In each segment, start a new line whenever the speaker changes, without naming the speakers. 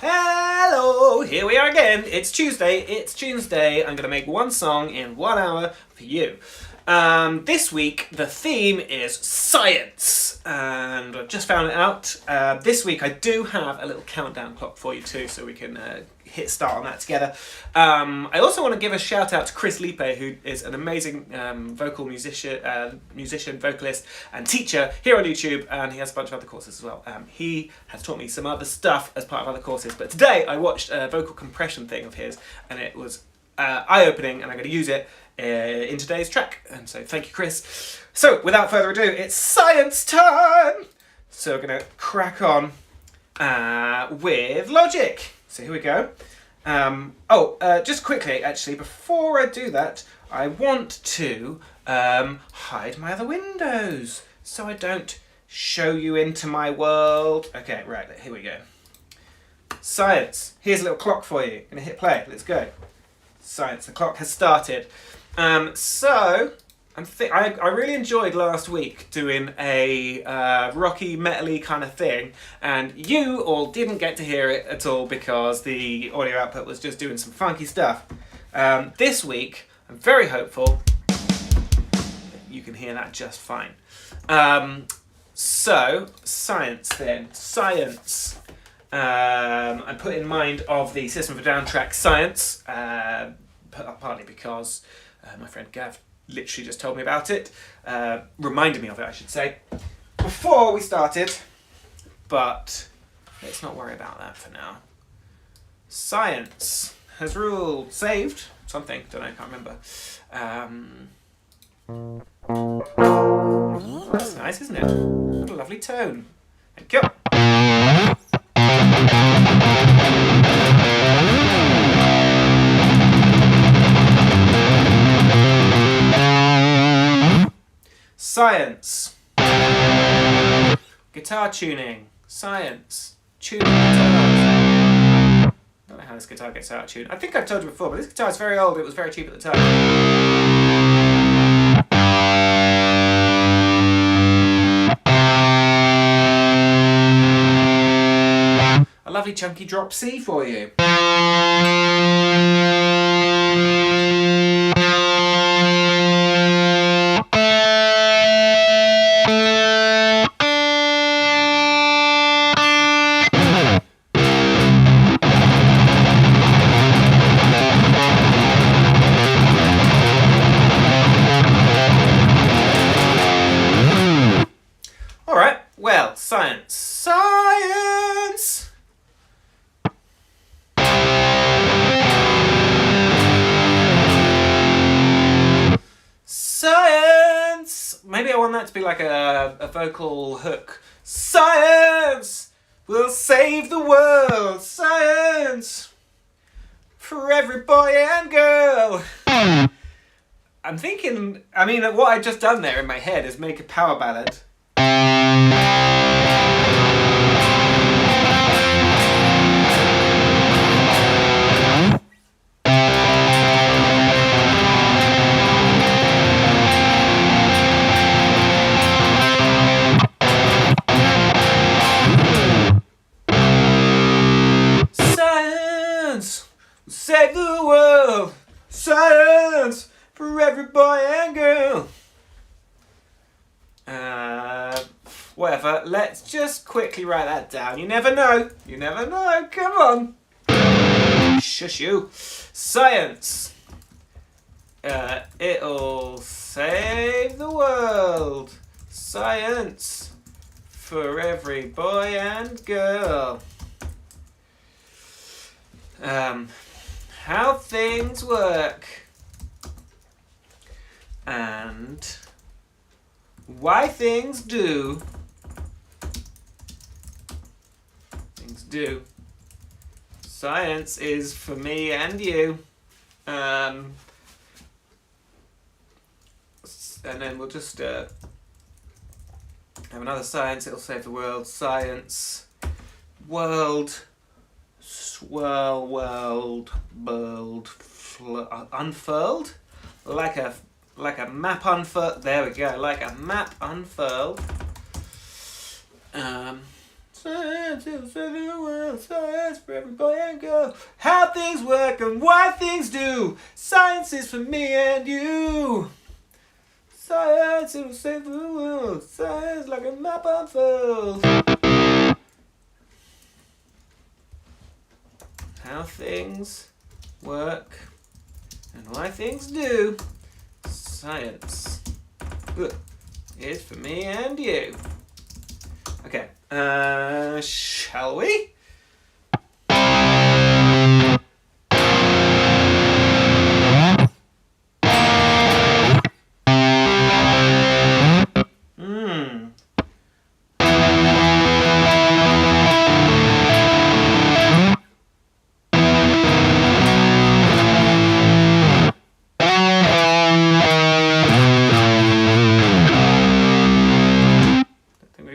Hello, here we are again. It's Tuesday. I'm going to make one song in 1 hour for you. This week, the theme is science, and I've just found it out. This week, I do have a little countdown clock for you too, so we can hit start on that together. I also want to give a shout out to Chris Lipe, who is an amazing vocal musician, vocalist, and teacher here on YouTube, and he has a bunch of other courses as well. He has taught me some other stuff as part of other courses, but today I watched a vocal compression thing of his, and it was eye-opening, and I'm going to use it in today's track. And so thank you, Chris. So without further ado, it's science time! So we're going to crack on with Logic. So here we go. Just quickly, actually, before I do that, I want to hide my other windows so I don't show you into my world. Okay, right, here we go. Science. Here's a little clock for you. Gonna hit play. Let's go. Science. The clock has started. I really enjoyed last week doing a rocky, metal-y kind of thing, and you all didn't get to hear it at all because the audio output was just doing some funky stuff. This week, I'm very hopeful you can hear that just fine. So, science then. Science. I put in mind of the System of a Down track Science, partly because my friend Gav literally just told me about it, reminded me of it, I should say, before we started, but let's not worry about that for now. Science has ruled, saved, something, don't know, can't remember. That's nice, isn't it? What a lovely tone. Thank you. Science. Guitar tuning. Science. Tuning guitars. I don't know how this guitar gets out of tune. I think I've told you before, but this guitar is very old. It was very cheap at the time. A lovely chunky drop C for you. Well, science. Science! Science! Maybe I want that to be like a vocal hook. Science will save the world. Science for every boy and girl. I'm thinking, what I've just done there in my head is make a power ballad. Science will save the world. Science for every boy and girl. Whatever, let's just quickly write that down. You never know. You never know. Come on. Shush you. Science. It'll save the world. Science for every boy and girl. How things work. And why things do. Things do. Science is for me and you. And then we'll just have another science. It'll save the world. Science. World. Swirl. World. Unfurled. Like a map unfurled. There we go. Like a map unfurled. Science is saving the world. Science for every boy and girl. How things work and why things do. Science is for me and you. Science, it'll save the world. Science like a map unfolds. How things work and why things do. Science is for me and you. Okay, shall we?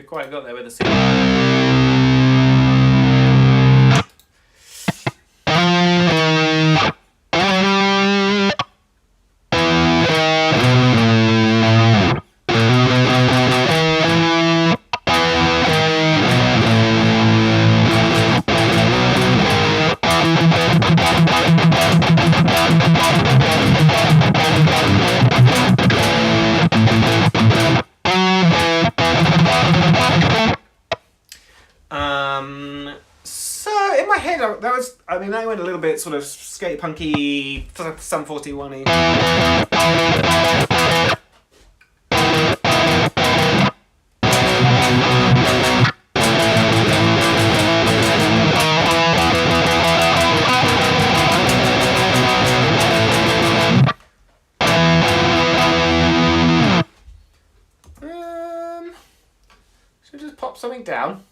Quite got there with the scene. So in my head, that was, I mean, that went a little bit sort of skate punky, Sum 41-y. Should we just pop something down?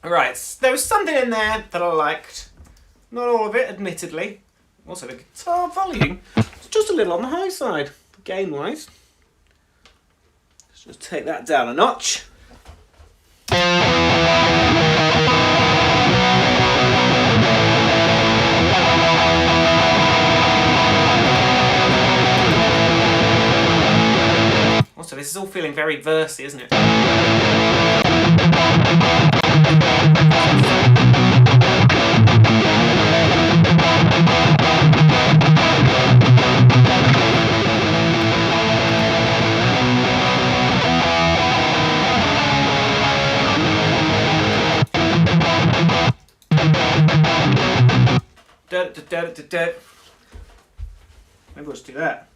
Right, there was something in there that I liked. Not all of it, admittedly. Also, the guitar volume is just a little on the high side, gain-wise. Let's just take that down a notch. Also, this is all feeling very versy, isn't it? Maybe we'll just do that.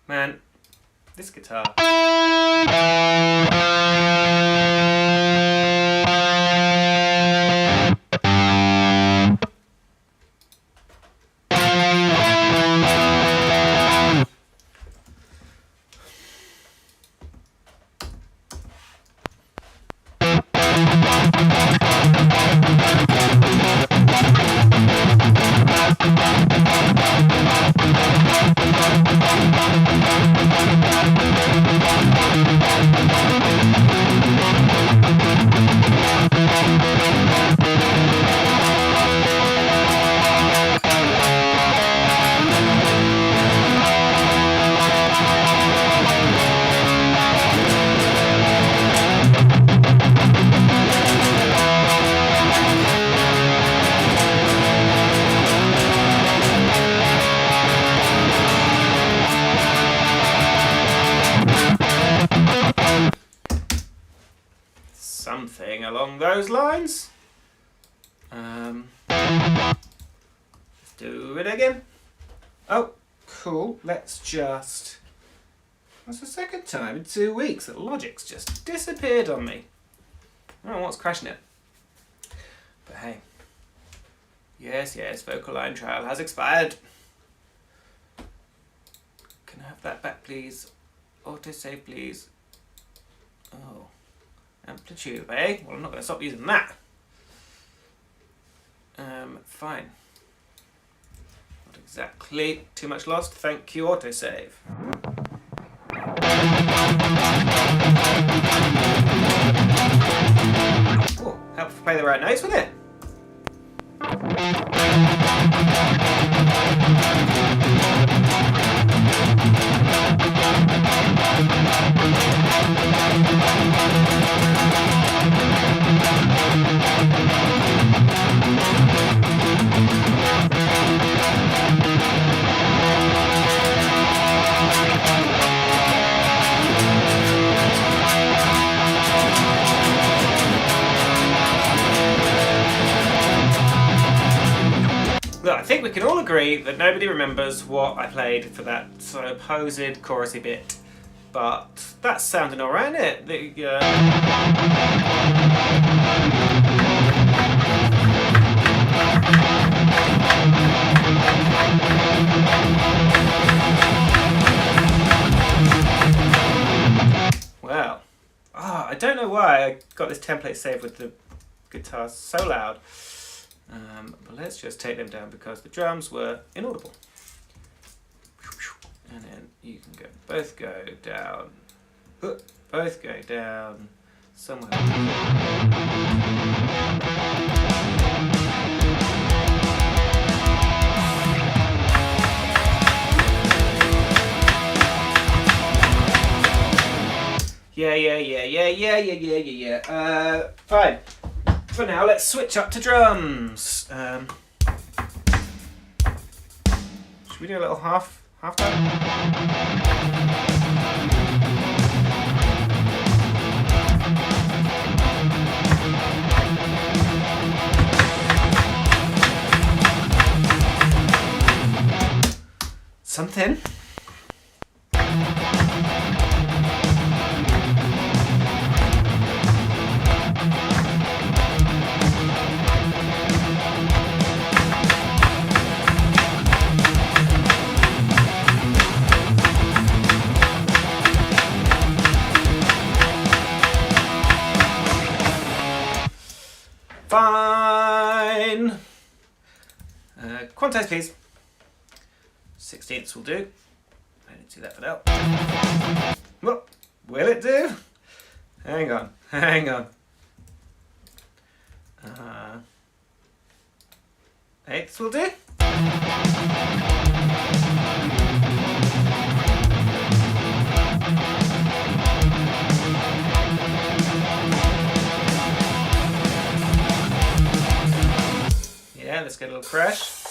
Man, this guitar. along those lines. Let's do it again. Oh, cool. Let's just... That's the second time in 2 weeks that Logic's just disappeared on me. I don't know what's crashing it. But hey. Yes, vocal line trial has expired. Can I have that back, please? Autosave, please. Oh. Amplitude, eh? Well, I'm not going to stop using that. Fine. Not exactly too much lost. Thank you, autosave. Oh, helps play the right notes with it. Look, I think we can all agree that nobody remembers what I played for that supposed chorusy bit, but that's sounding alright, isn't it? Well, I don't know why I got this template saved with the guitar so loud. But let's just take them down because the drums were inaudible. And then you can both go down, both go down somewhere. Yeah. Fine. For now, let's switch up to drums. Should we do a little half time? Something. Fine. Quantize, please. 16ths will do. I didn't see that for now. Well, will it do? Hang on. Eighths will do. Yeah, let's get a little crash.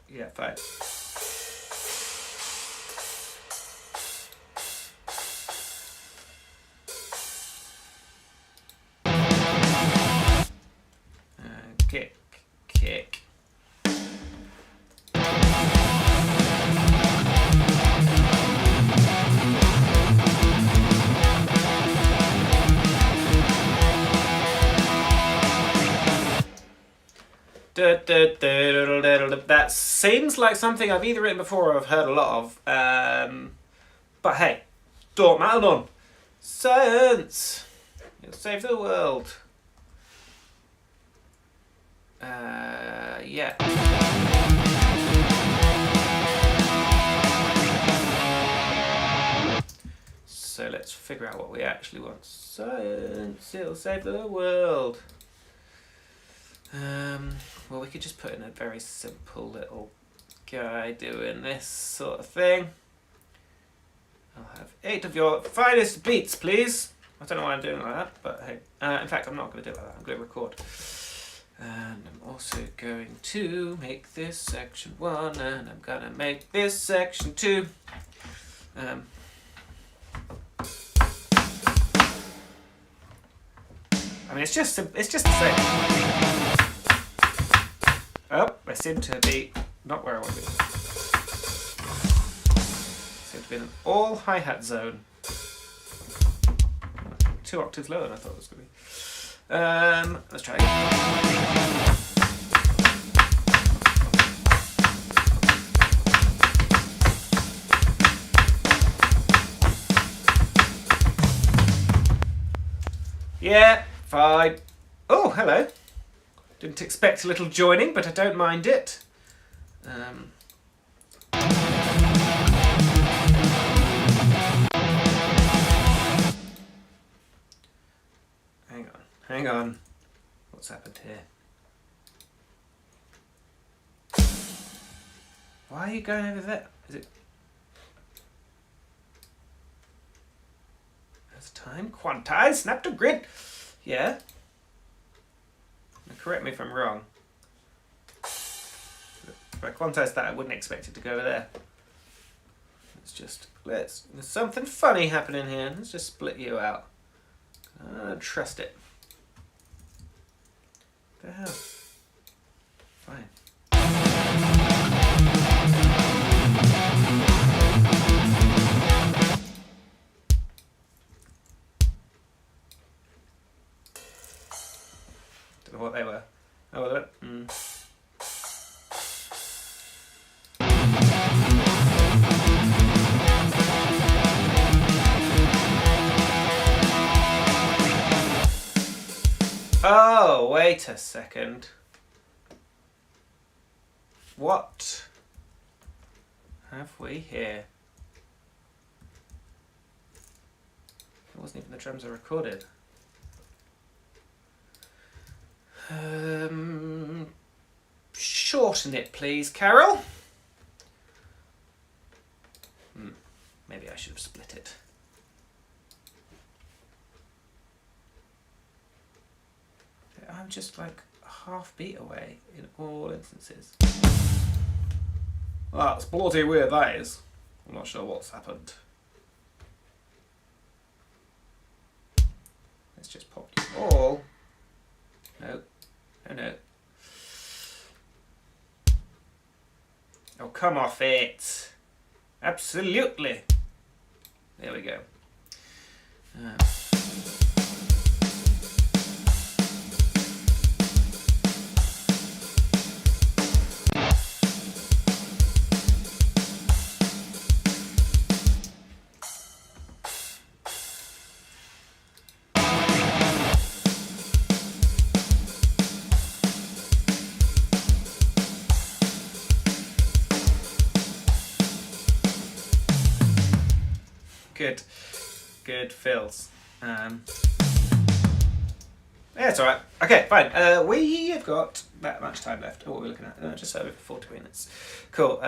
Yeah, fine. Kick. That seems like something I've either written before or I've heard a lot of. But hey, don't matter none. Science! It'll save the world. Yeah. So let's figure out what we actually want. Science, it'll save the world. Well, we could just put in a very simple little guy doing this sort of thing. I'll have 8 of your finest beats, please. I don't know why I'm doing it like that, but hey. In fact, I'm not going to do it like that. I'm going to record. And I'm also going to make this section 1, and I'm gonna make this section 2. I mean, it's just the same. Oh, I seem to be not where I want to be. Seem to be in an all hi-hat zone. 2 octaves lower than I thought it was going to be. Let's try again. Yeah, fine. Oh, hello. Didn't expect a little joining, but I don't mind it. Hang on. What's happened here? Why are you going over there? Is it... There's time. Quantize. Snap to grid. Yeah. Now correct me if I'm wrong. If I quantize that, I wouldn't expect it to go over there. There's something funny happening here. Let's just split you out. I don't trust it. What the hell? Fine. Don't know what they were. Oh, well, Oh, wait a second. What have we here? It wasn't even the drums I recorded. Shorten it, please, Carol. Maybe I should have split it. I'm just like a half beat away in all instances. Well, that's bloody weird, that is. I'm not sure what's happened. Let's just pop you all. No. Oh no. Oh, come off it. Absolutely. There we go. Good fills. Yeah, it's alright. Okay, fine. We have got that much time left. What are we looking at? Just over 40 minutes. Cool.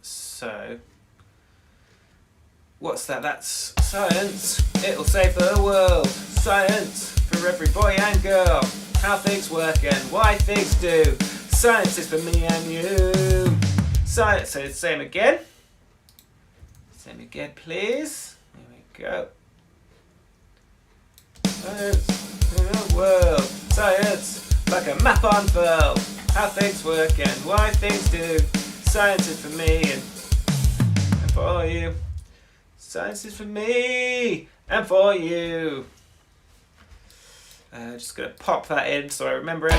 So, what's that? That's science. It'll save the world. Science for every boy and girl. How things work and why things do. Science is for me and you. Science. So, same again. Same again, please. There we go. Science in the world. Science like a map unfurled. How things work and why things do. Science is for me and for you. Science is for me and for you. Just gonna pop that in so I remember it.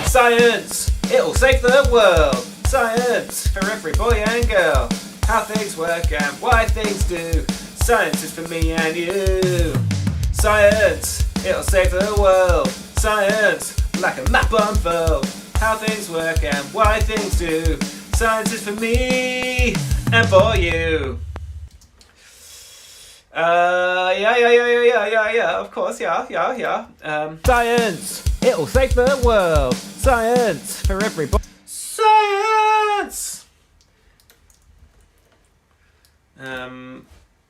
Science, it'll save the world. Science for every boy and girl. How things work and why things do. Science is for me and you. Science, it'll save the world. Science, like a map unfurled. How things work and why things do. Science is for me and for you. Yeah, of course, yeah. Science, it'll save the world. Science for everybody. Science!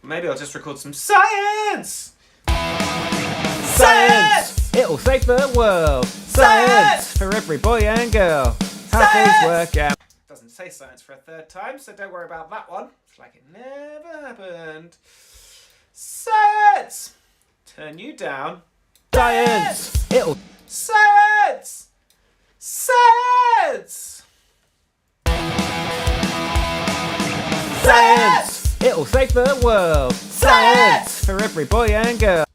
Maybe I'll just record some science! Science! It'll save the world. Science!
For every boy and girl. How things work out.
Doesn't say science for a third time, so don't worry about that one. It's like it never happened. Science! Turn you down.
Science! It'll.
Science! Science!
Science! It'll save the world. Science! For every boy and girl.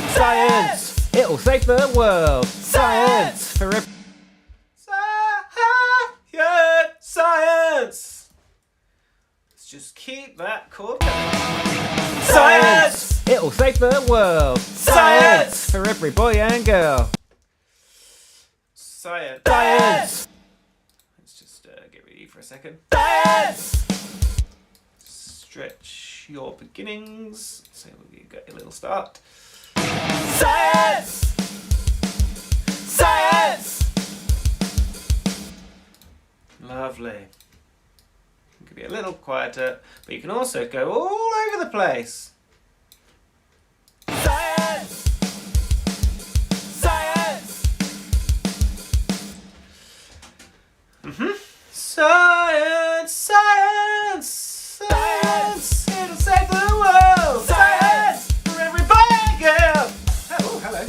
Science! It'll save the world. Science! For every.
Science! Let's just keep that chord going.
Science! It'll save the world.
Science!
For every boy and girl.
Science!
Science!
Let's just get rid of you for a second.
Science!
Stretch your beginnings. So we get a little start.
Science! Science!
Lovely. You can be a little quieter, but you can also go all over the place.
Science! Science!
Science! Science! Science! It'll save the world! Science! For every boy and girl! Oh, hello.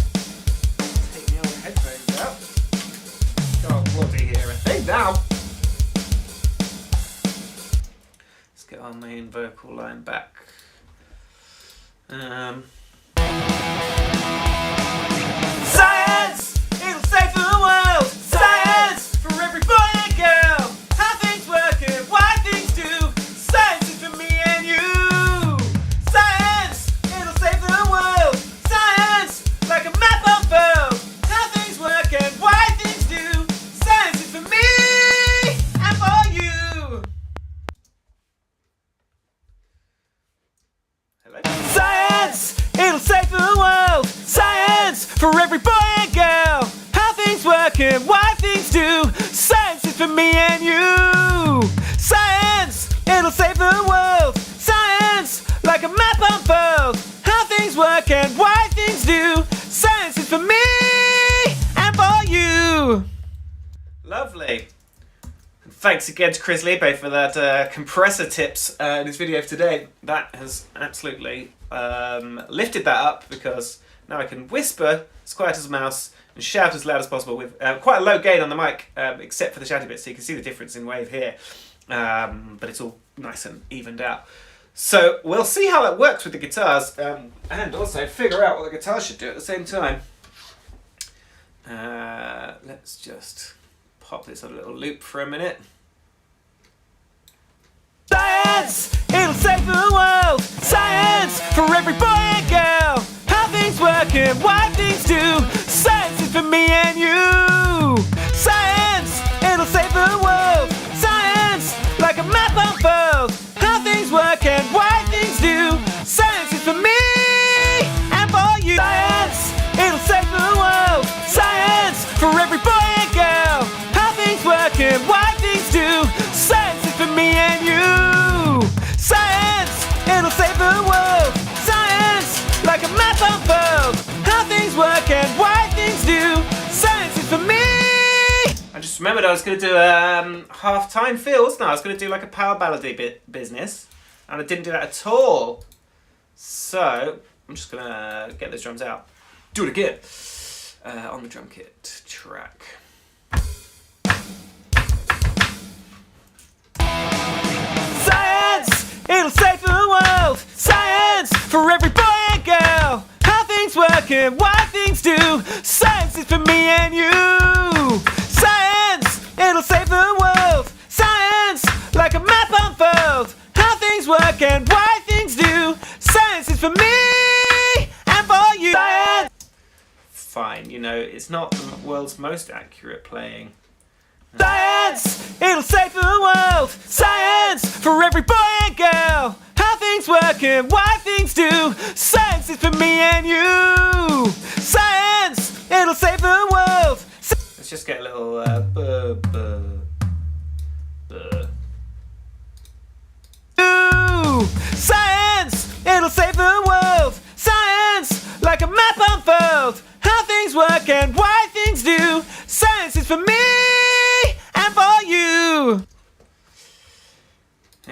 Take the old headphones out. Got bloody here, I think, now. Let's get our main vocal line back. Science! It'll save the world! Science! For every boy and girl! How things work and why things do! Science is for me and you! Science! It'll save the world! Science! Like a map unfurled! How things work and why things do! Science is for me and for you! Hello?
Science! It'll save the world! Science! For every boy and girl! How things work and why things do! Science is for me and you! Science! It'll save the world! Science! Like a map unfurled! How things work and why things do! Science is for me and for you!
Lovely. And thanks again to Chris Liebe for that compressor tips in his video today. That has absolutely lifted that up because now I can whisper as quiet as a mouse and shout as loud as possible with quite a low gain on the mic, except for the shouty bits, so you can see the difference in wave here. But it's all nice and evened out. So we'll see how that works with the guitars and also figure out what the guitars should do at the same time. Let's just pop this on a little loop for a minute.
Science! It'll save the world! Science! For every boy and girl! How things work and why things do! Science is for me and you! Science! It'll save the world! Science! Like a map unfurled! How things work and why things do! Science is for me and for you! Science! It'll save the world! Science! For every boy and girl! How things work and why things do! Science is for me and you! Science! It'll save the world! Science! Like a map unfurled! How things work and why things do! Science is for me!
I just remembered I was going to do half-time fills. No, I was going to do like a power ballady business, and I didn't do that at all. So I'm just going to get those drums out. Do it again on the drum kit track.
Science! It'll save the world! Science! For every boy and girl! How things work and why things do! Science is for me and you! Science! It'll save the world! Science! Like a map unfurled! How things work and why things do! Science is for me and for you! Science!
Fine, you know, it's not the world's most accurate playing.
Science! It'll save the world! Science! For every boy and girl! How things work and why things do! Science is for me and you! Science! It'll save the world!
Let's just get a little buh.
Science! It'll save the world! Science! Like a map unfurled! How things work and why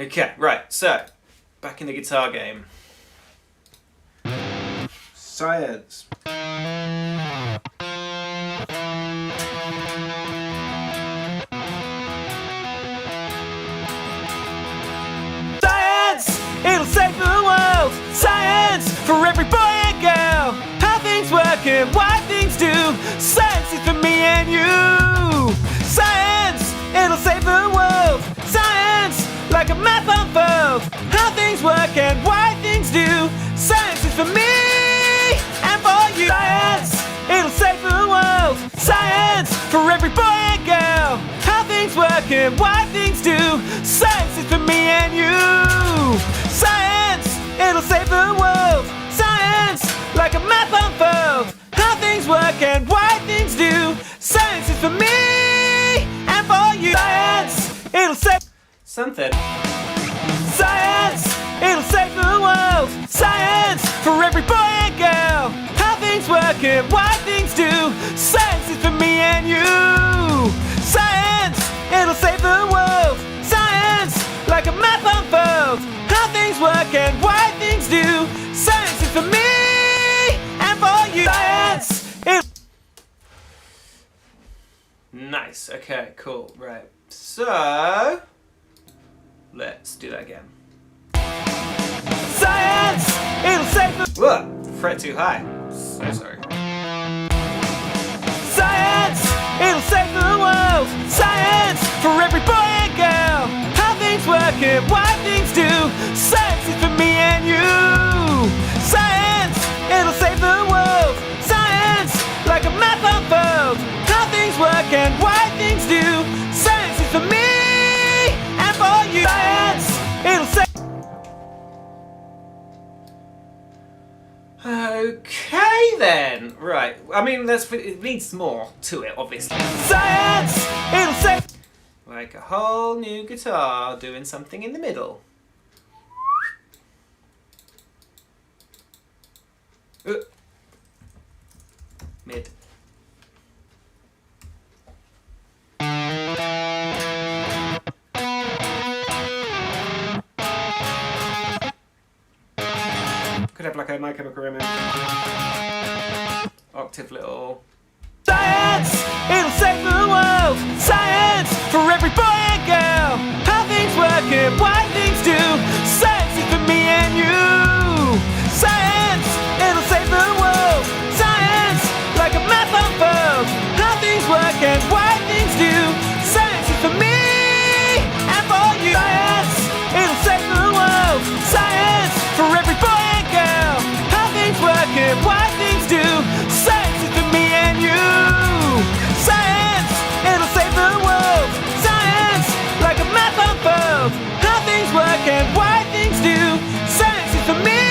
Okay, right, so, back in the guitar game. Science.
Science, it'll save the world. Science for every boy and girl. How things work and why things do. Science is for me and you. Science, it'll save the world. Science, like a map unfurled. How things work and why things do. Science is for me and for you. Science, it'll save the world. Science for every boy and girl. How things work and why things do. Science is for me and you. Science, it'll save the world. Science, like a map unfurled. How things work and why things do. Science is for me and for you. Science, it'll save
Something.
Science, it'll save the world. Science for every boy and girl. How things work and why things do. Science is for me and you. Science, it'll save the world. Science, like a map unfurled. How things work and why things do. Science is for me and for you. Science, it'll
Nice, okay, cool, right. So, let's do that again.
Science, it'll save the
Whoa, fret too high. So sorry.
Science, it'll save the world. Science for every boy and girl. How things work and why things do. Science is for me and you. Science, it'll save the world. Science, like a map unfurled. How things work and why things do. Science is for me and for you. Science, it'll save.
Okay then, right. I mean, it needs more to it, obviously.
Science, it'll save.
Like a whole new guitar doing something in the middle. Mid. Could have like a My Chemical Romance. Octave little.
Science, it'll save the world. Science for every boy and girl. How things work and why things do. Science is for me and you. Science, it'll save the world. Science, like a map unfurled. How things work and why things do. Science is for me and for you. Science, it'll save the world. Science for every boy and girl. How things work and why things do. Science is for me and you. Science, it'll save the world. Science, like a map unfurled. How things work and why things do. Science is for me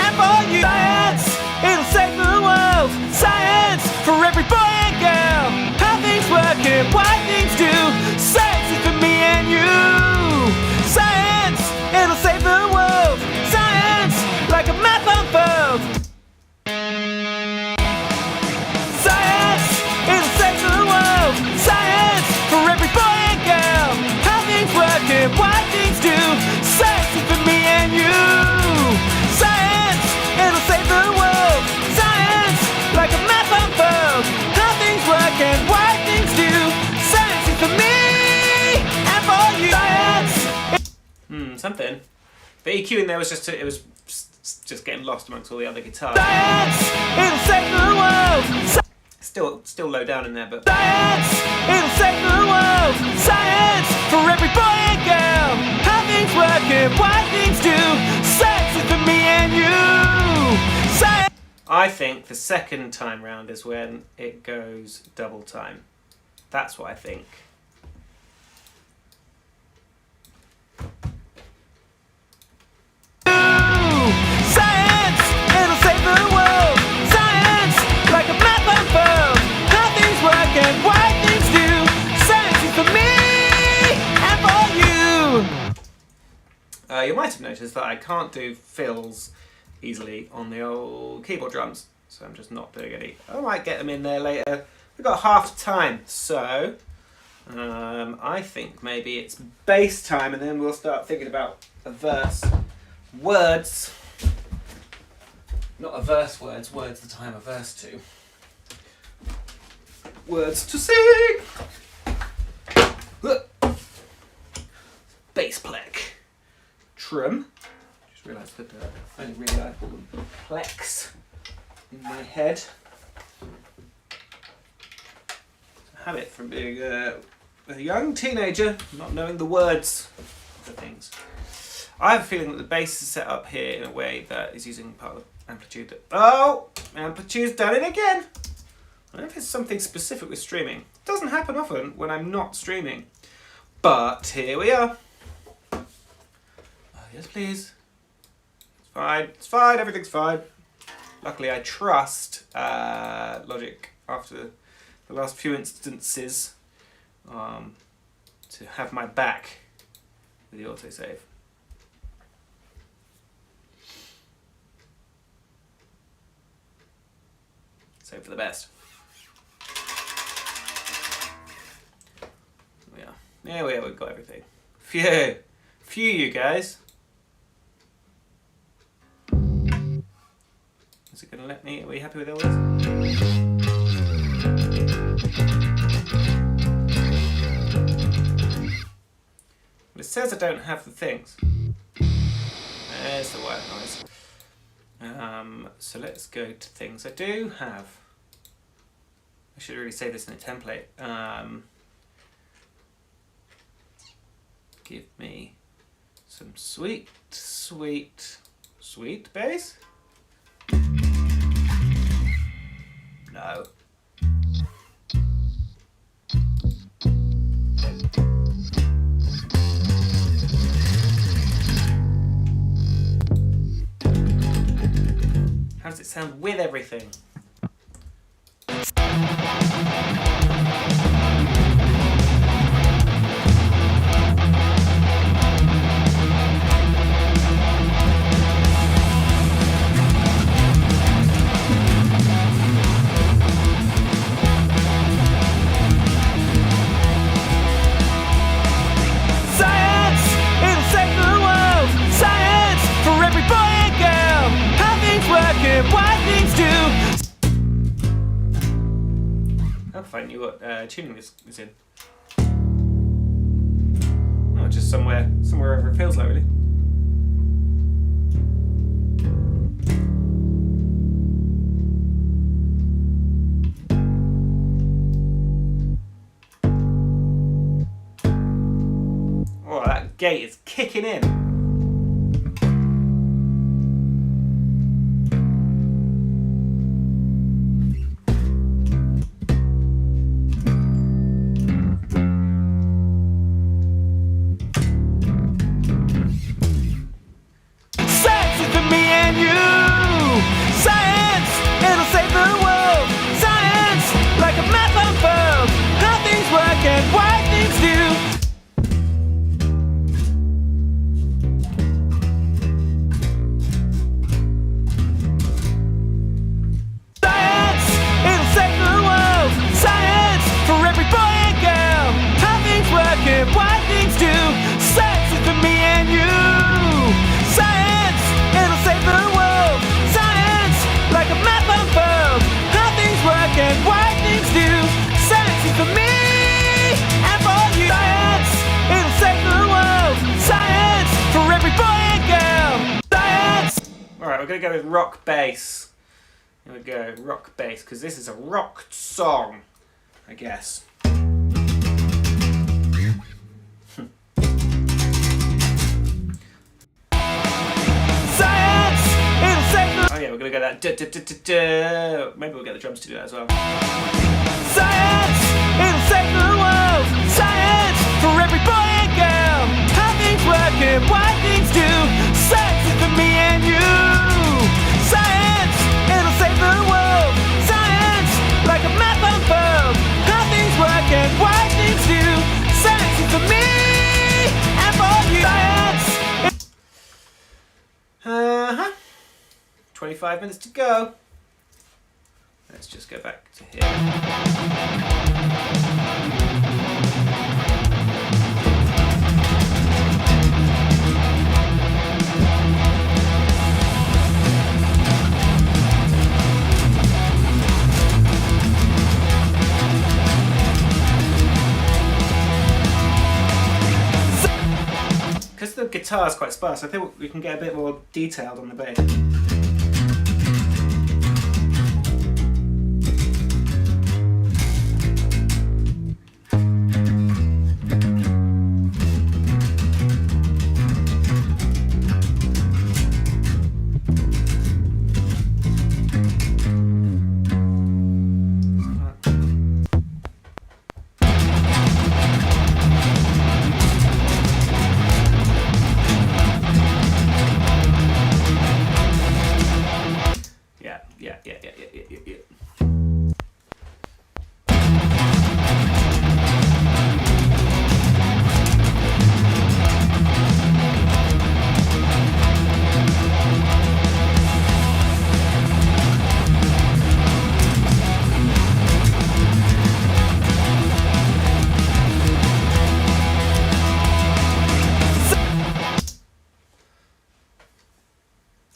and for you. Science, it'll save the world. Science for every boy and girl. How things work and why things do. Science is for me and you. Science, it'll save the world. Science, like a map unfurled. Science, it'll save the world. Science for every boy and girl. How things work and why things do. Science is for me and you. Science, it'll save the world. Science, like a map unfurled. How things work and why things do. Science is for me and for you. Science.
Something. The EQ in there was just just getting lost amongst all the other guitars.
Science, it'll save the world.
Still low down in there, but
Science, it'll save the world. Science for every boy and girl. How things work and why things do. Science is for me and you. Science.
I think the second time round is when it goes double time. That's what I think.
Science, it'll save the world. Science, like a map unfurled. How things work and why things do. Science is for me and for you.
You might have noticed that I can't do fills easily on the old keyboard drums, so I'm just not doing any. I might get them in there later. We've got half time, so I think maybe it's bass time, and then we'll start thinking about a verse. Words. Not a verse words, words that I'm averse to. Words to sing! Bass pleck. Trum. Just realised that I only really like all the plex in my head. Habit from being a young teenager, not knowing the words of the things. I have a feeling that the bass is set up here in a way that is using part of amplitude. Oh! Amplitude's done it again! I don't know if it's something specific with streaming. It doesn't happen often when I'm not streaming. But here we are. Oh, yes, please. It's fine, everything's fine. Luckily, I trust Logic after the last few instances to have my back with the autosave. Save for the best. There we are, we've got everything. Phew, you guys. Is it going to let me? Are we happy with all this? Well, it says I don't have the things. There's the white noise. So let's go to things I do have. I should really say this in a template. Give me some sweet bass. No. How does it sound with everything? If I knew what tuning this is in. Oh, just somewhere wherever it feels like, really. Oh, that gate is kicking in. We're going to go with rock bass. Here we go, rock bass, because this is a rock song, I guess. Oh yeah, we're going to go that da-da-da-da-da. Maybe we'll get the drums to do that as well. Science, it'll save the world. Science, for every boy and girl. How things work and why things do. Science is for me and you. Science, it'll save the world. Science, like a map unfurled. How things work and why things do. Science is for me and for you. Science. 25 minutes to go. Let's just go back to here. guitar is quite sparse. I think we can get a bit more detailed on the bass. Yeah.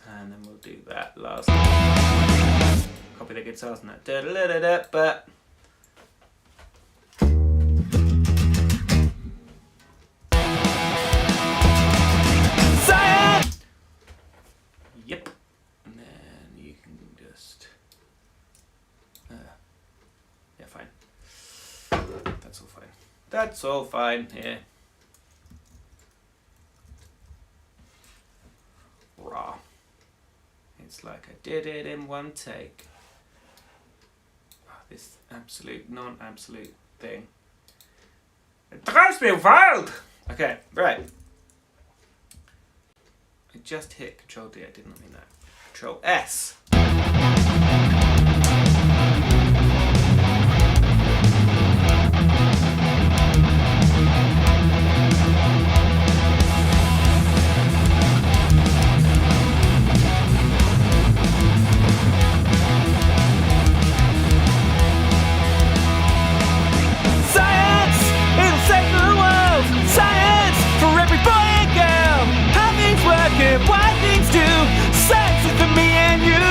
And then we'll do that last. Copy the guitars and that. Da-da-da-da-da, but.
Science!
Yep. And then you can just. Yeah, fine. That's all fine. That's all fine here. Raw. It's like I did it in one take. Oh, this absolute, non-absolute thing. It drives me wild! Okay, right. I just hit Control D, I didn't mean that. Control S.
Science! It'll save the world! Science! For every boy and girl! How things work and why things do! Science is for me and you!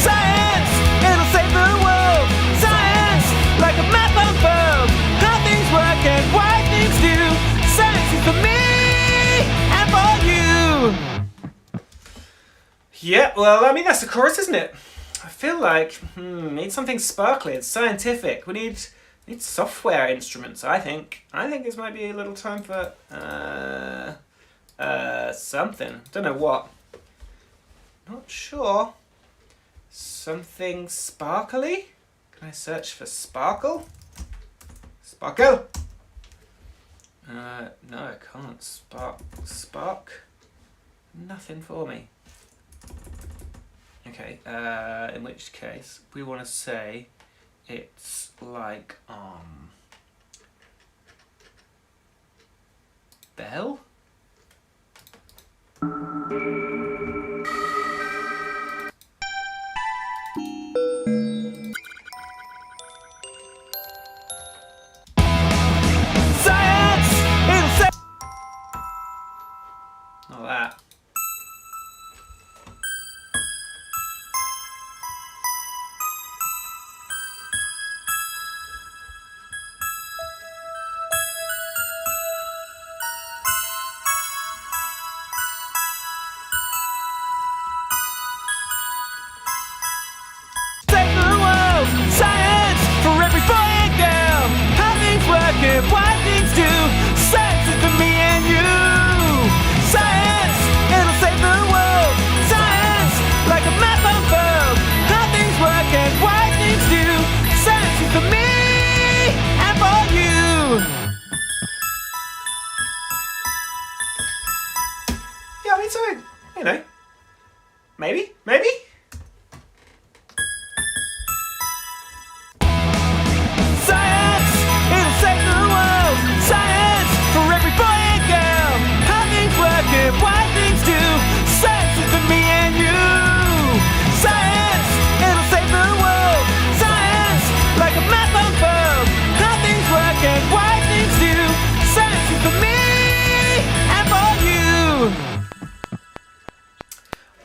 Science! It'll save the world! Science! Like a map unfurled! How things work and why things do! Science is for me and for you!
Yeah, well, I mean, that's the chorus, isn't it? I feel like, need something sparkly and scientific. We need software instruments, I think. I think this might be a little time for, something. Don't know what. Not sure. Something sparkly? Can I search for sparkle? Sparkle? No, I can't. Spark? Nothing for me. Okay, in which case we want to say it's like bell?
Science! It'll save...
Not that.
Save the world! Science! For every boy and girl! How things work and why things do! Science is for me and you! Science! It'll save the world! Science! Like a map unfurled! How things work and why things do! Science is for me and for you!
Yeah, I mean, so, you know, maybe?
Science! It'll save the world! Science! For every boy and girl! How things work and why things do! Science is for me and you! Science! It'll save the world! Science! Like a map unfurled! How things work and why things do! Science is for me and for you!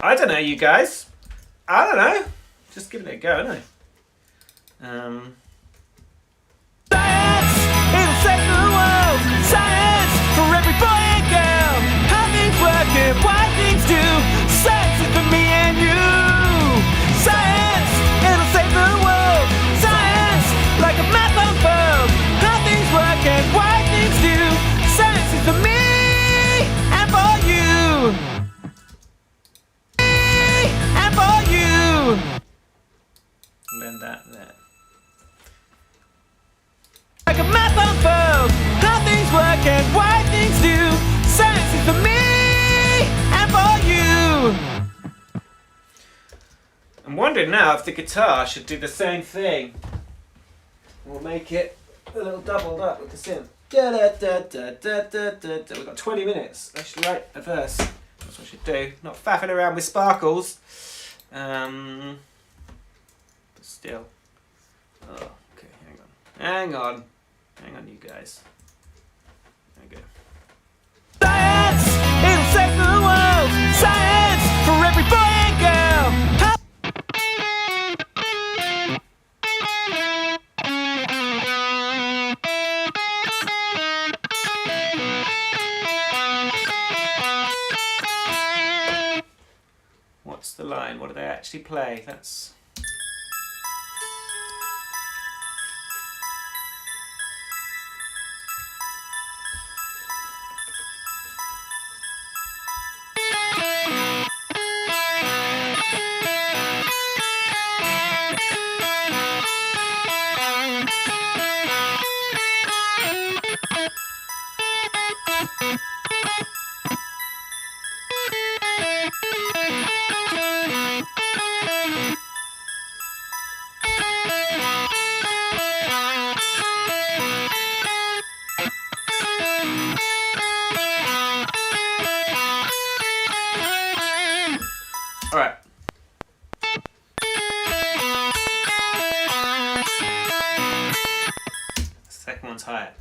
I don't know, you guys. I don't know. Just giving it a go, aren't I?
Science! It'll save the world! Science! For every boy and girl! How working, why things do. Science is for me and you. Science, it'll save the world. Science, like a map unfurled. How things work and why things do. Science is for me and for you. Me and for you.
Learn that there.
Like a map unfurled. How things work and why things do. Science is for me and for you.
I'm wondering now if the guitar should do the same thing. We'll make it a little doubled up with the synth. Da, da, da, da, da, da, da, da. We've got 20 minutes. I should write a verse. That's what I should do. Not faffing around with sparkles. But still. Oh, okay, hang on. Hang on. Hang on, you guys. There we go.
Science, it'll save the world. Science for every boy and girl.
What's the line? What do they actually play? That's... Alright. Second one's higher.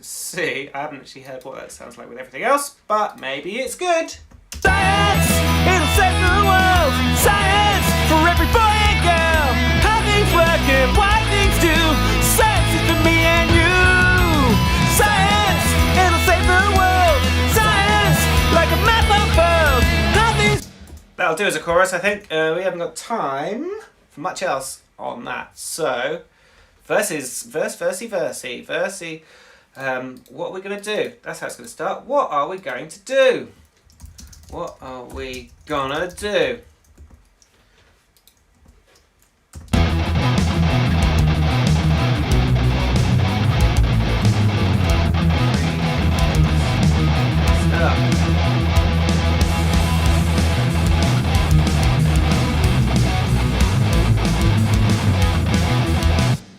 See, I haven't actually heard what that sounds like with everything else, but maybe it's good.
Science, it'll save the world. Science for every boy and girl. How things work and why things do. Science is for me and you. Science, it'll save the world. Science, like a map unfurled. How things...
That'll do as a chorus, I think. We haven't got time for much else on that. So, verses, versey. What are we going to do? That's how it's going to start. What are we going to do? What are we gonna do?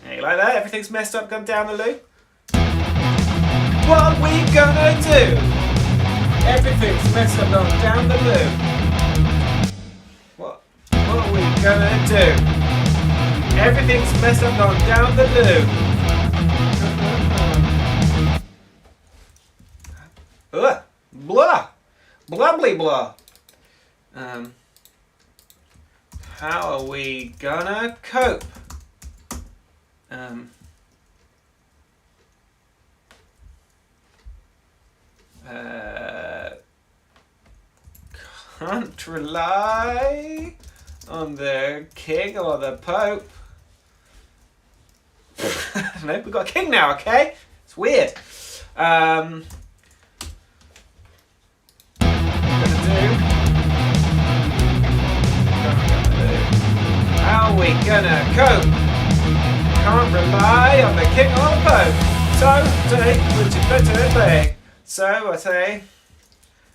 Yeah, you like that? Everything's messed up, gone down the loop. What we gonna do? Everything's messed up, gone down the loop. What are we gonna do? Everything's messed up, gone down the loop. Blah, blah, blah. How are we gonna cope? Can't rely on the king or the pope. I don't know, we've got a king now, okay? It's weird. What How are we gonna cope? Can't rely on the king or the pope. So take which is better thing. So I say,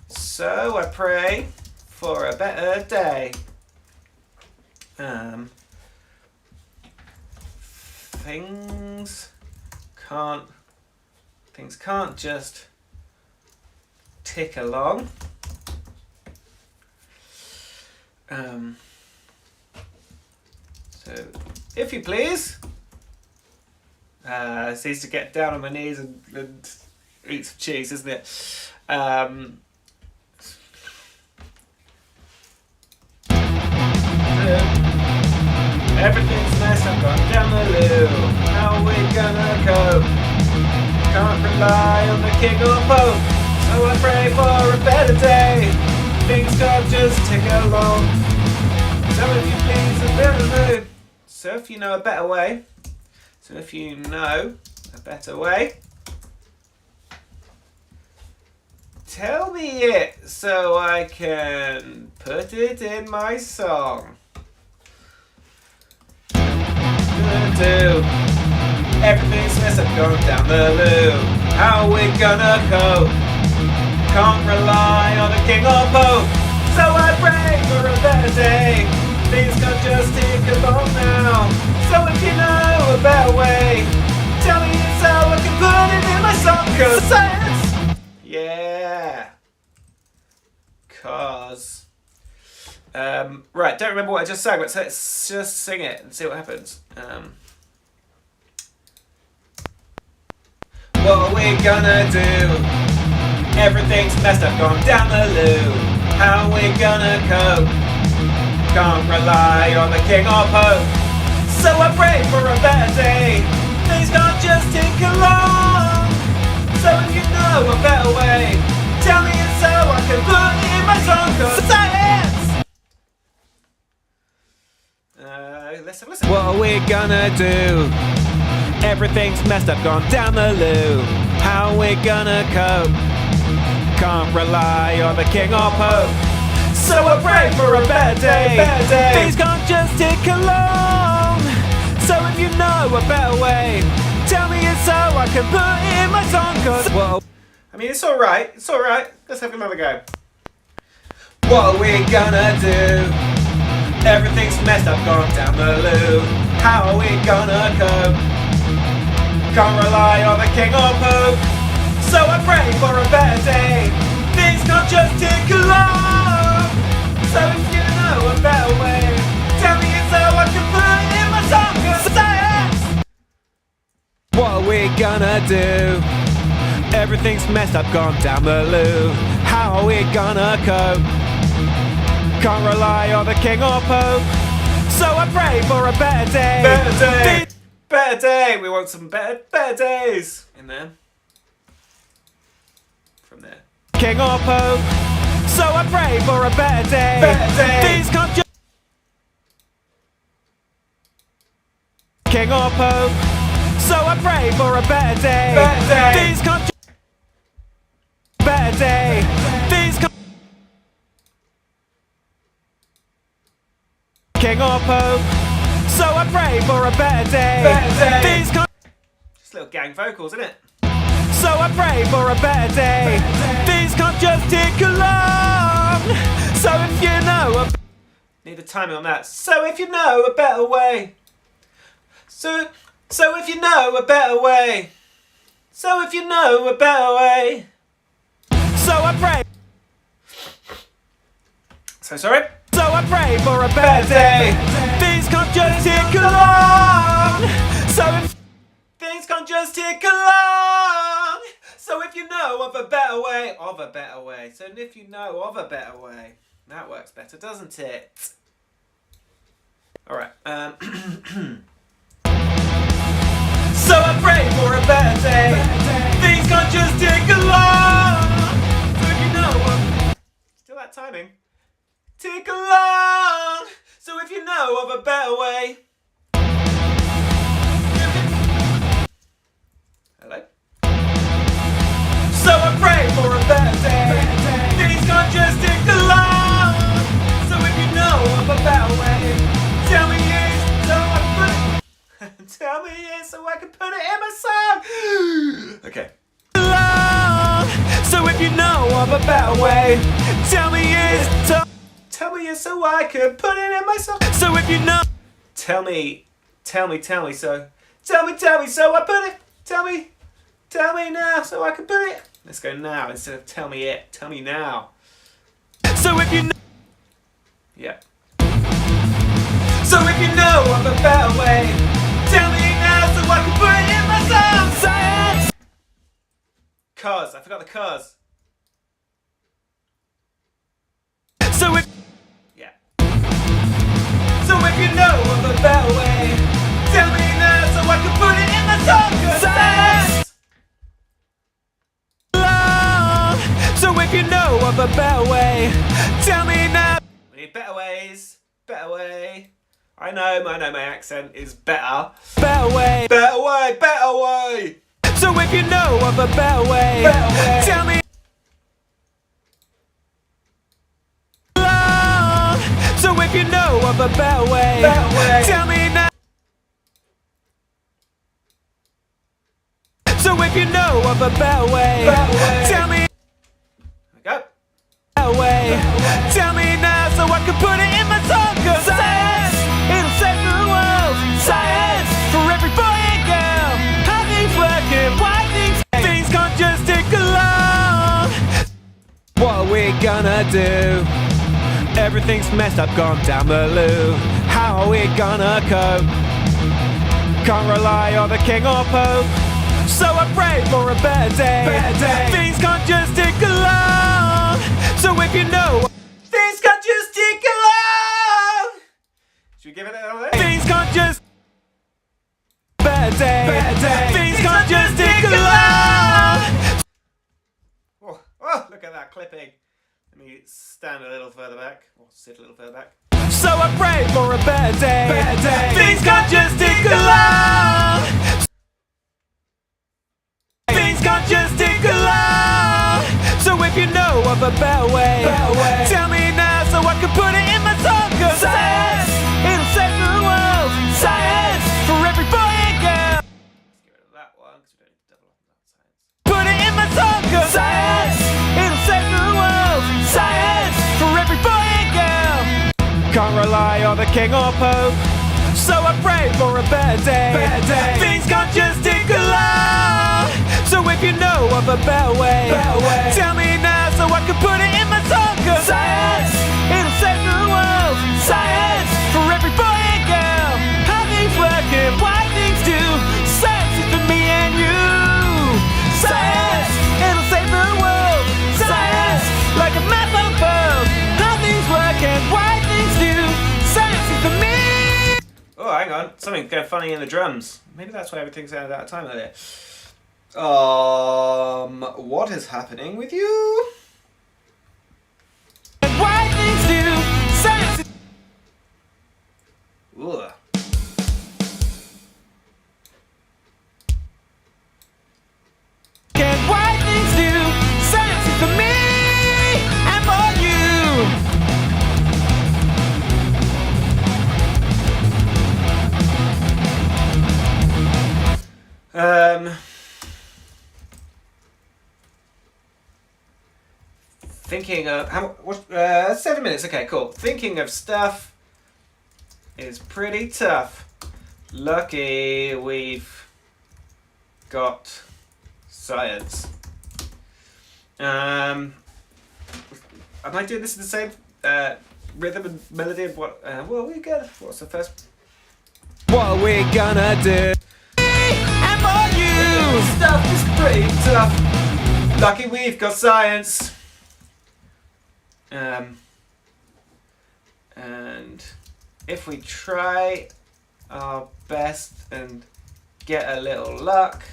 so I pray for a better day. Things can't just tick along. So, if you please. It's easy to get down on my knees and eat some cheese, isn't it? Everything's nice, I'm going down the loo. How are we gonna cope? Can't rely on the king or pope, so I pray for a better day. Things can't just tick along. So if you please, a better loo. So if you know a better way, tell me it so I can put it in my song. Do everything's messed up, gone down the loo. How are we gonna cope? Can't rely on the king or pope, so I pray for a better day. Things can't just tick along now. So if you know a better way, tell me it's how I can put it in my song. 'Cause science, yeah. 'Cause right, don't remember what I just sang, but let's just sing it and see what happens. What are we gonna do? Everything's messed up, gone down the loo. How are we gonna cope? Can't rely on the king or pope, so I pray for a better day. Things can't just tick along. So if you know a better way, tell me it's so I can put it in my song. 'Cause science! Let's have a listen. What are we gonna do? Everything's messed up, gone down the loo. How are we gonna cope? Can't rely on the king or pope, so I pray for a better day. Things can't just tick along. So if you know a better way, tell me it's so I can put it in my song. 'Cause whoa, I mean, it's alright. It's alright. Let's have another go. What are we gonna do? Everything's messed up, gone down the loo. How are we gonna cope? Can't rely on the king or pope, so I pray for a better day. Things can't just tick along. So if you know a better way, tell me it's how I can put it in my song. 'Cause science! What are we gonna do? Everything's messed up, gone down the loo. How are we gonna cope? Can't rely on the king or pope, so I pray for a better day. Better day! Better day! We want some better days in there. From there. King or pope, so I pray for a better day. Better day! These can't just king or pope, so I pray for a better day. Better day! These can't just better day. These can't king or pope, so I pray for a better day. Better day. These can't just little gang vocals, isn't it? So I pray for a better day. Things can't just tick along. So if you know need the timing on that. So if you know a better way. So if you know a better way. So if you know a better way. So I pray. So sorry. So I pray for a better day. Things can't just tick along. So if things can't just tick along. So if you know of a better way, So if you know of a better way, that works better, doesn't it? All right. So I pray for a better day. Things can't just tick along. So if you know of, still that timing. Tick along. So if you know of a better way. Hello? So I pray for a better day. Things can't just tick along. So if you know of a better way, tell me yes, so I can put it. Tell me yes, so I can put it in my song. Okay. So if you know of a better way, tell me yes, tell me yes, so I can put it in my song. So if you know, tell me, so I put it. Tell me now, so I can put it. Let's go now instead of tell me it. Tell me now. So if you know, yeah. So if you know of a better way, tell me now so I can put it in my song.
Science!
Cause, I forgot the cause.
So if
Yeah. So if you know of a better way, tell me now so I can put it in my song. 'Cause
Science! Love. So if you know of a better way, tell me now.
We need better ways. Better way. I know my accent is better.
Better way.
Better way, better way.
So if you know of a better way,
Better way.
tell me. Love. So if you know of a better way,
Better way.
tell me now. So if you know of a better way,
Better way.
tell me.
There we go.
Better way. Tell me now so I can put it in my song. 'Cause science, it'll save the world. Science for every boy and girl. How things work and why things can't just take along. What are we gonna do? Everything's messed up, gone down the loo. How are we gonna cope? Can't rely on the king or pope. So I pray for a better day.
Better day.
Things can't just take along. So if you know
Things can't just tick along. Should we give it another day?
things can't just better day.
Better day.
Things can't just take along.
Oh, oh, look at that clipping. Let me stand a little further back. Or sit a little further back.
So I pray for a better day.
Better day.
Things can't just take along. Things can't just take along. So if you know of a better way, tell me now so I can put it in my song. 'Cause science, it'll save the world. Science for every boy and girl.
Let's get rid of that one because we don't need to double up on that science.
Put it in my song. 'Cause science, it'll save the world. Science for every boy and girl. Can't rely on the king or pope. So I pray for a better day.
Better day.
Things can't just take along. So if you know of a better way, tell me now so I can put it in my song. 'Cause science, it'll save the world. Science for every boy and girl. How things work and why things do. Science is for me and you. Science, it'll save the world. Science, like a map of the world. How things work and why things do. Science is for me.
Oh, hang on. Something's going funny in the drums. Maybe that's why everything sounded out of time earlier. What is happening with you?
And why things do. Science is
Ugh.
and why things do. Science is for me and for you.
Thinking of 7 minutes. Okay, cool. Thinking of stuff is pretty tough. Lucky we've got science. Am I doing this in the same rhythm and melody? And what? Well, we get. What's the first?
What are we gonna do? And for you.
Stuff is pretty tough. Lucky we've got science. And if we try our best and get a little luck,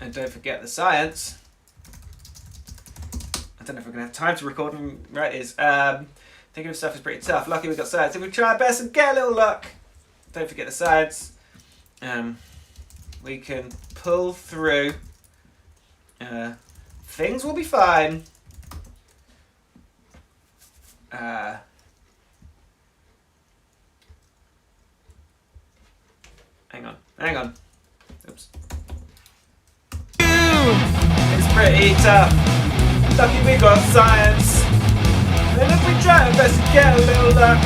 and don't forget the science. I don't know if we're gonna have time to record and write this. Thinking of stuff is pretty tough. Lucky we got science. If we try our best and get a little luck, don't forget the science. We can pull through. Things will be fine. Hang on. Oops. It's pretty tough. Lucky we got science. And if we try our best to get a little luck,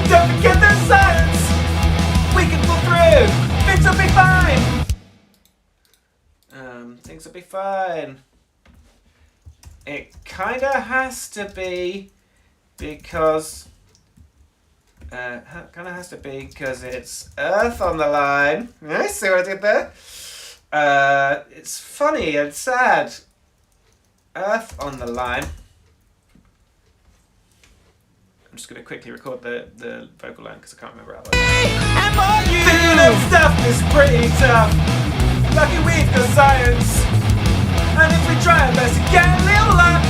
don't forget the science. We can pull through. Things will be fine. Things will be fine. It kinda has to be because Kind of has to be because it's Earth on the line. Yeah, see what I did there? It's funny and sad. Earth on the line. I'm just going to quickly record the vocal line because I can't remember how it was. Thinking of stuff is pretty tough. Lucky we've got science. And if we try our best to get a little luck,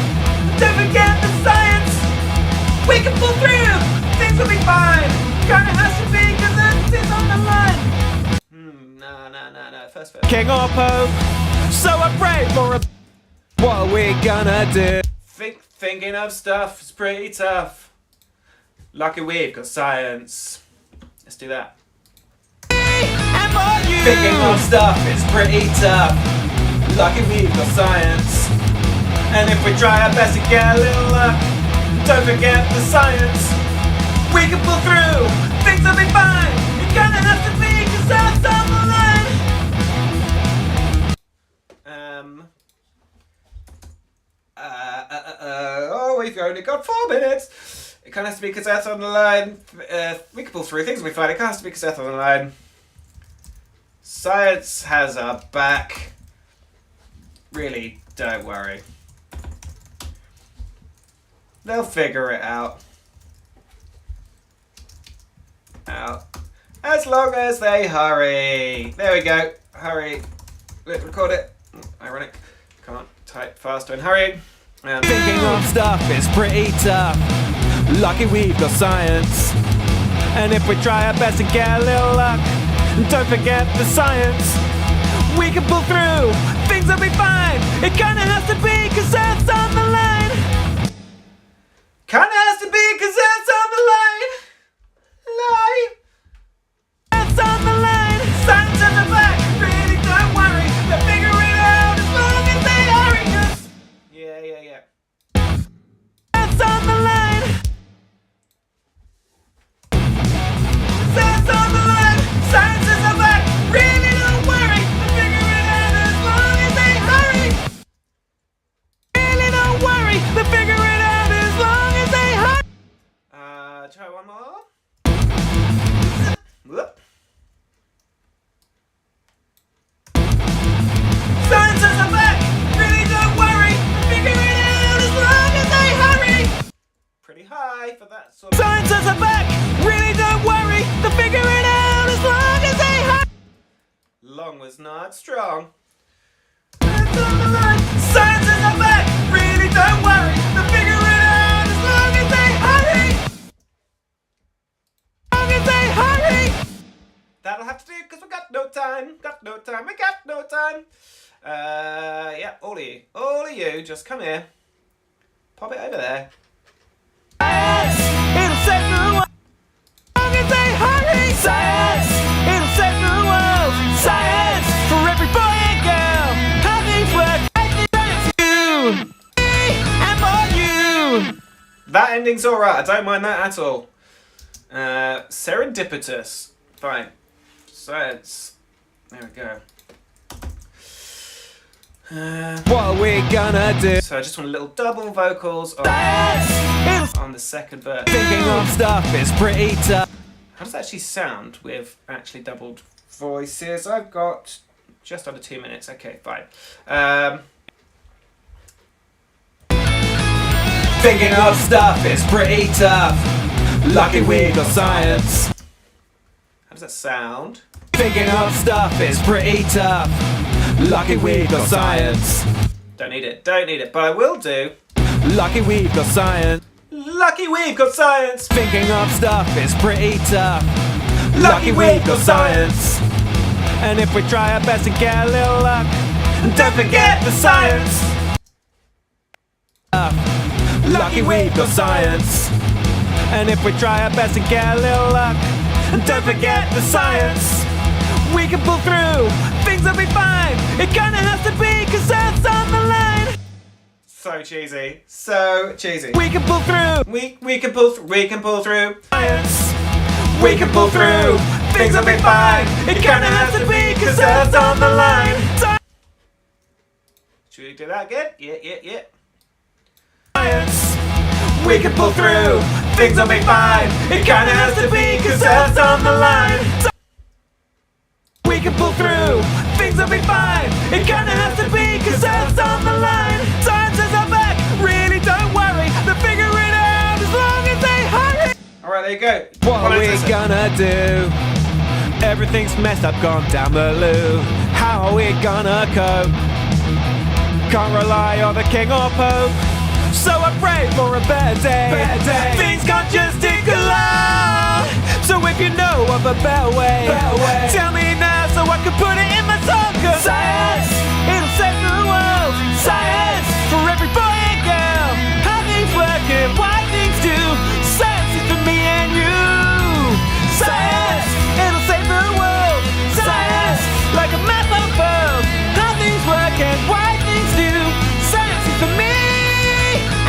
don't forget the science. We can pull through. Things will be fine. Kinda has to be because everything's on the line. No. First.
King or Pope, so I pray for a. What are we gonna do?
Thinking of stuff is pretty tough. Lucky we've got science. Let's do that. Thinking of stuff is pretty tough. Lucky we've got science. And if we try our best to get a little luck, don't forget the science. We can pull through. Things will be fine. It kinda has to be because that's on the line. We've only got 4 minutes. It kind of has to be because that's on the line. We can pull through. Things will be fine. It kind of has to be because that's on the line. Science has our back. Really, don't worry. They'll figure it out. As long as they hurry. There we go. Hurry. Record it. Ironic. Can't type faster and hurry.
Thinking of stuff is pretty tough. Lucky we've got science. And if we try our best to get a little luck, don't forget the science. We can pull through. Things will be fine. It kinda has to be because that's on the line.
Kinda has to be because that's on the line.
That's on the line.
Science at the back. Really don't worry. They'll figure it out as long as they hurry. Yeah.
That's on the line.
That's on the line. Science at the back. Really don't worry. They'll figure it out as long as they hurry.
Really don't worry. They'll figure it out as long as they hurry.
Try one more. Whoop. Science at the back. Really don't worry. They'll figure it out as long as they hurry. Pretty high for that sort of.
Science has a back. Really don't worry. They'll figure it out as long as they hurry.
Long was not strong. That's on the line. Science is a back. Really don't worry. They'll figure it out as long as they hurry.
As long as they hurry.
That'll have to do because we got no time. We got no time. Yeah, all of you, just come here. Pop it over there.
Science, it'll save the world. As long as they hurry. Science, it'll save the world. Science for every boy and girl. How things work, science you and for you.
That ending's alright. I don't mind that at all. Serendipitous. Fine. Science. There we go.
What are we gonna do?
So I just want a little double vocals
Science,
on the second verse.
thinking of stuff is pretty tough.
How does that actually sound with actually doubled voices? I've got just under 2 minutes. Okay, fine.
Thinking of stuff is pretty tough. Lucky we got science.
How does that sound?
Thinking of stuff is pretty tough. Lucky we got science.
Don't need it, but I will do.
Lucky we've got science.
Lucky we've got science!
Thinking of stuff is pretty tough. Lucky we've got science. And if we try our best to get a little luck, don't forget the science. Lucky we've got science. And if we try our best to get a little luck, don't forget the science. We can pull through, things will be fine. It kinda has to be, cause that's on the line.
So cheesy. So cheesy.
We can pull through.
We can pull through.
Science.
We can pull through. Things will be fine. It kinda has to be, cause that's on the line. Should we do that again? Yeah.
Science. We can pull through, things will be fine. It kinda has to be, cause Earth's on the line. We can pull through, things will be fine. It kinda has to be, cause Earth's on the line. Science is our back, really don't worry. They'll figure it out as long as they hurry.
Alright, there you go.
What are we gonna do? Everything's messed up, gone down the loo. How are we gonna cope? Can't rely on the king or pope. So I pray for a better day. Things can't just tick along. So if you know of a better way, tell me now so I can put it in my song. Cause science, it'll save the world. Science, for every boy and girl. How things work and why things do. Science is for me and you. Science, it'll save the world. Science, like a map of both. How things work and why things do. Science is for me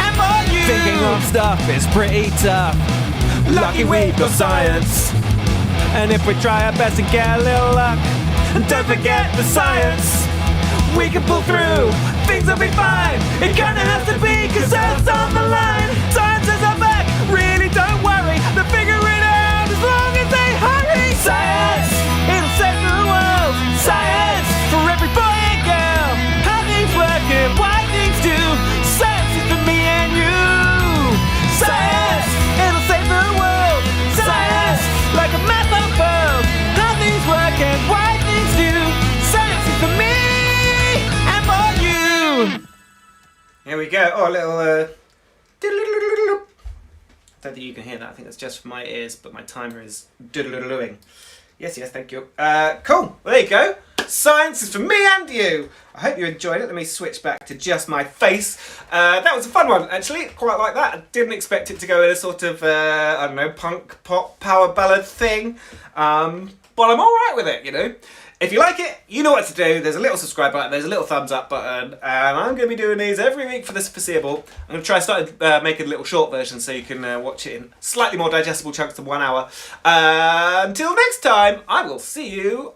and for you. Thinking of stuff is pretty tough. Lucky we've got science. And if we try our best and get a little luck, and don't forget the science, we can pull through, things will be fine. It kinda has to be, cause Earth's on the line. Science is our back, really don't worry. They'll figure it out as long as they hurry. Science, it'll save the world. Science, for every boy and girl. How things work and why things do. Science is for me and you. Science, it'll save the world. Science, like a map of both. How things work and why things do. Science is for me and for you.
Here we go. Oh, a little doodle-doodle-doodle. I don't think you can hear that. I think that's just for my ears, but my timer is doodle-doodle-doing. Yes, thank you. Cool. Well, there you go. Science is for me and you. I hope you enjoyed it. Let me switch back to just my face. That was a fun one, actually. Quite like that. I didn't expect it to go in a sort of, I don't know, punk, pop, power ballad thing. But I'm alright with it, you know. If you like it, you know what to do. There's a little subscribe button, there's a little thumbs up button, and I'm going to be doing these every week for this foreseeable. I'm going to try start making a little short version so you can watch it in slightly more digestible chunks than 1 hour. Until next time, I will see you